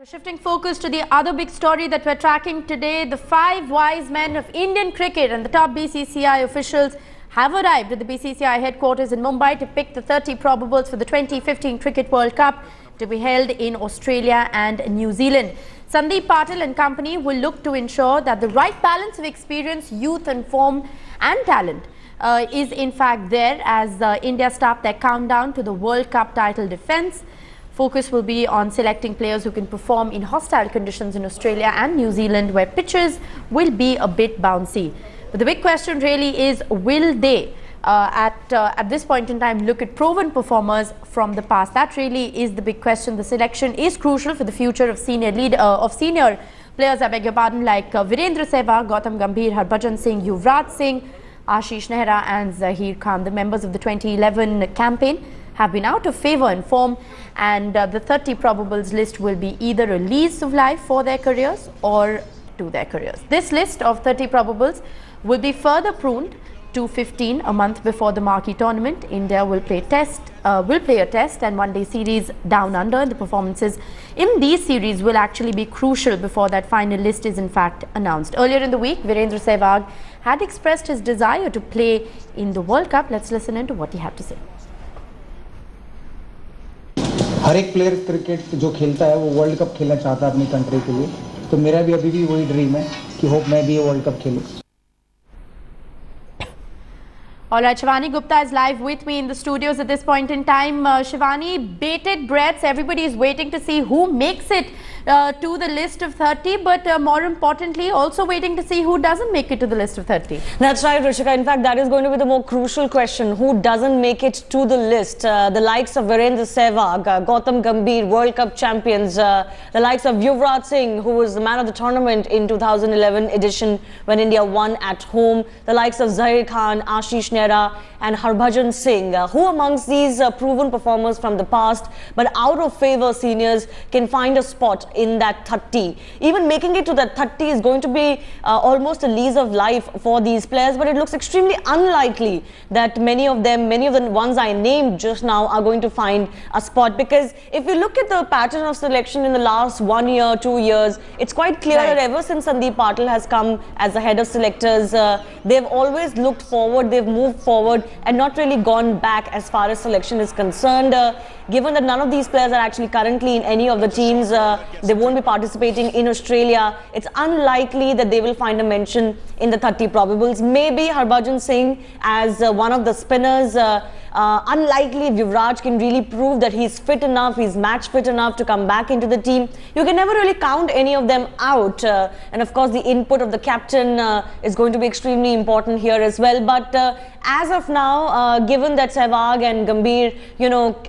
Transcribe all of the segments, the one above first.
Shifting focus to the other big story that we're tracking today, the five wise men of Indian cricket and the top BCCI officials have arrived at the BCCI headquarters in Mumbai to pick the 30 probables for the 2015 Cricket World Cup to be held in Australia and New Zealand. Sandeep Patil and company will look to ensure that the right balance of experience, youth and form and talent is in fact there as India start their countdown to the World Cup title defence. Focus will be on selecting players who can perform in hostile conditions in Australia and New Zealand, where pitches will be a bit bouncy. But the big question really is, will they at this point in time look at proven performers from the past? That really is the big question. The selection is crucial for the future of senior players, I beg your pardon, like Virendra Sehwag, Gautam Gambhir, Harbhajan Singh, Yuvraj Singh, Ashish Nehra and Zaheer Khan. The members of the 2011 campaign have been out of favour in form, and the 30 probables list will be either a lease of life for their careers or to their careers. This list of 30 probables will be further pruned to 15 a month before the marquee tournament. India will play a test and one-day series down under. The performances in these series will actually be crucial before that final list is in fact announced. Earlier in the week, Virendra Sehwag had expressed his desire to play in the World Cup. Let's listen into what he had to say. हर एक player cricket जो खेलता है वो world cup खेलना चाहता है अपनी country के लिए, तो मेरा भी अभी भी वही ड्रीम है कि होप मैं भी ये वर्ल्ड कप खेलूं. All right, Shivani Gupta is live with me in the studios at this point in time. Shivani, bated breaths, everybody is waiting to see who makes it to the list of 30, but more importantly, also waiting to see who doesn't make it to the list of 30. That's right, Rishika. In fact, that is going to be the more crucial question. Who doesn't make it to the list? The likes of Virendra Sehwag, Gautam Gambhir, World Cup champions, the likes of Yuvraj Singh, who was the man of the tournament in 2011 edition when India won at home, the likes of Zaheer Khan, Ashish Nehra and Harbhajan Singh. Who amongst these proven performers from the past but out of favour seniors can find a spot in that 30? Even making it to that 30 is going to be almost a lease of life for these players, but it looks extremely unlikely that many of the ones I named just now are going to find a spot, because if you look at the pattern of selection in the last 1 year, 2 years, it's quite clear that ever since Sandeep Patil has come as the head of selectors, they've always looked forward, they've moved forward and not really gone back as far as selection is concerned. Given that none of these players are actually currently in any of the teams, they won't be participating in Australia, it's unlikely that they will find a mention in the 30 probables. Maybe Harbhajan Singh as one of the spinners. Unlikely if Yuvraj can really prove that he's fit enough, he's match fit enough to come back into the team. You can never really count any of them out. And of course, the input of the captain is going to be extremely important here as well. But as of now, given that Sehwag and Gambhir,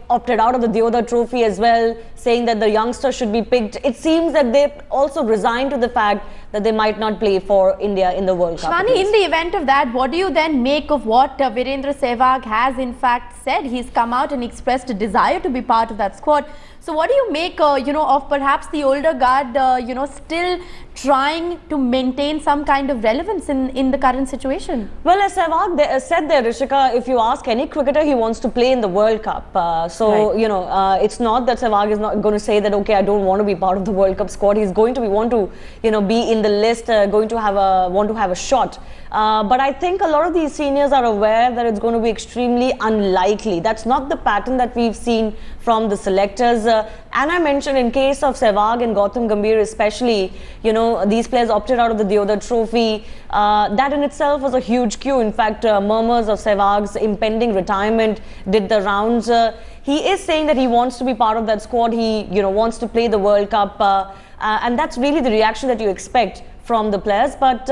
opted out of the Deodhar Trophy as well, saying that the youngster should be picked, it seems that they've also resigned to the fact that they might not play for India in the World Cup. Shivani, in the event of that, what do you then make of what Virendra Sehwag has in fact said? He's come out and expressed a desire to be part of that squad. So what do you make, of perhaps the older guard, still trying to maintain some kind of relevance in the current situation? Well, as Sehwag said there, Rishika, if you ask any cricketer, he wants to play in the World Cup. It's not that Sehwag is not going to say that, okay, I don't want to be part of the World Cup squad. He's going to want to, be in the list, want to have a shot. But I think a lot of these seniors are aware that it's going to be extremely unlikely. That's not the pattern that we've seen from the selectors. And I mentioned in case of Sehwag and Gautam Gambhir especially, these players opted out of the Deodhar Trophy. That in itself was a huge cue. In fact, murmurs of Sehwag's impending retirement did the rounds. He is saying that he wants to be part of that squad. He, wants to play the World Cup. And that's really the reaction that you expect from the players, but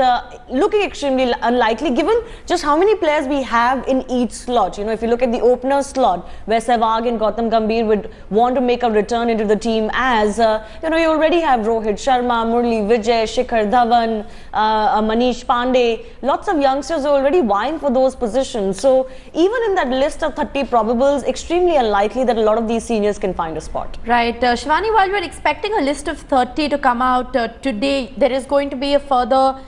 looking extremely unlikely given just how many players we have in each slot. If you look at the opener slot where Sehwag and Gautam Gambhir would want to make a return into the team, as you already have Rohit Sharma, Murli Vijay, Shikhar Dhawan, Manish Pandey. Lots of youngsters are already vying for those positions. So even in that list of 30 probables, extremely unlikely that a lot of these seniors can find a spot. Right. Shivani, while we're expecting a list of 30 to come out today, there is going to be a further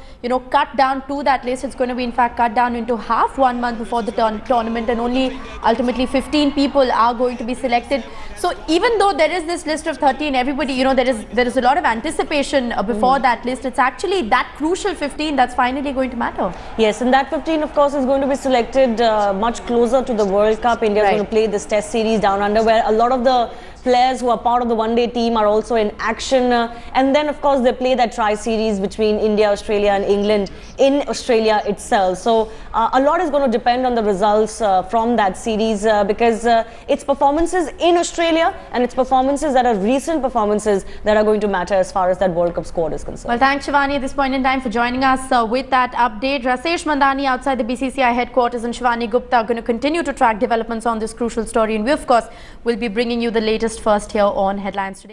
cut down to that list. It's going to be in fact cut down into half 1 month before the tournament, and only ultimately 15 people are going to be selected. So even though there is this list of 13, everybody, there is a lot of anticipation before that list. It's actually that crucial 15 that's finally going to matter. Yes, and that 15 of course is going to be selected much closer to the World Cup. India is going to play this test series down under, where a lot of the players who are part of the one-day team are also in action, and then of course they play that tri-series between India, Australia and England in Australia itself. So a lot is going to depend on the results from that series, because it's performances in Australia and it's performances that are recent performances that are going to matter as far as that World Cup squad is concerned. Well, thanks Shivani at this point in time for joining us with that update. Rasesh Mandani outside the BCCI headquarters and Shivani Gupta are going to continue to track developments on this crucial story, and we of course will be bringing you the latest first here on Headlines Today.